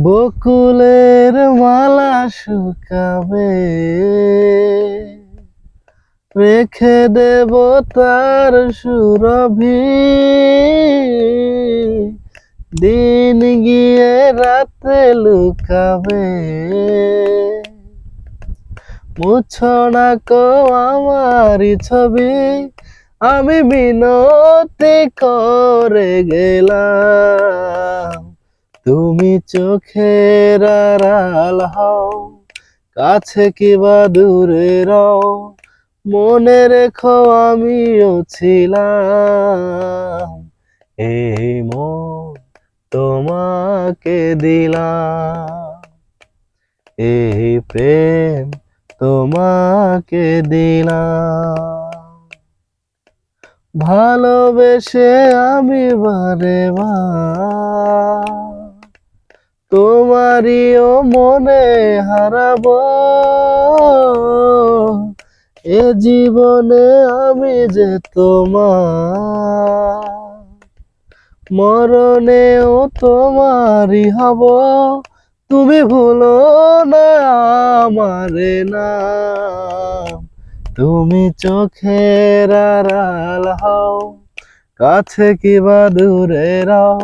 বকুলের মালা শুকাবে, রেখে দেব তার সুরভি। দিন গিয়ে রাতে লুকাবে, মুছো না কো আমারই ছবি। আমি মিনতি করে গেলাম, তুমি চোখের আড়াল হও, কাছে কিবা দূরে রও। মনে রেখো আমিও ছিলাম, এই মন তোমাকে দিলাম, এই প্রেম তোমাকে দিলাম। ভালোবেসে আমি বারে বার তোমারিও মনে হারাবো। এ জীবনে আমি যে তোমার, মরণেও তোমারই হব। তুমি ভুলো না আমারে নাম, তুমি চোখের আড়াল হও, কাছে কিবা দূরে রও।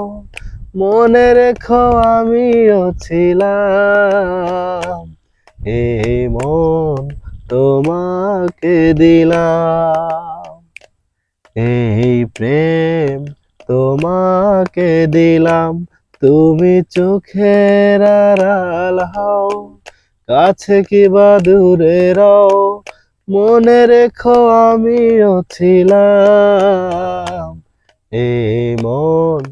মনে রেখো আমিও ছিলাম, এই মন তোমাকে দিলাম, এই প্রেম তোমাকে দিলাম। তুমি চোখের আড়াল হও, কাছে কিবা দূরে রও। মনে রেখো আমিও ছিলাম, এই মন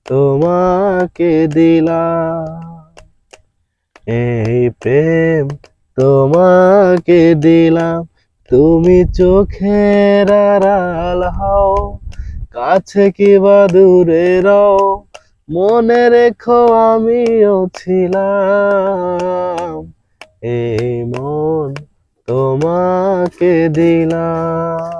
তোমাকে দিলাম, এই প্রেম তোমাকে দিলাম। তুমি চোখের আড়াল হও, কাছে কিবা দূরে রও। মনে রেখো আমিও ছিলাম, এই মন তোমাকে দিলাম।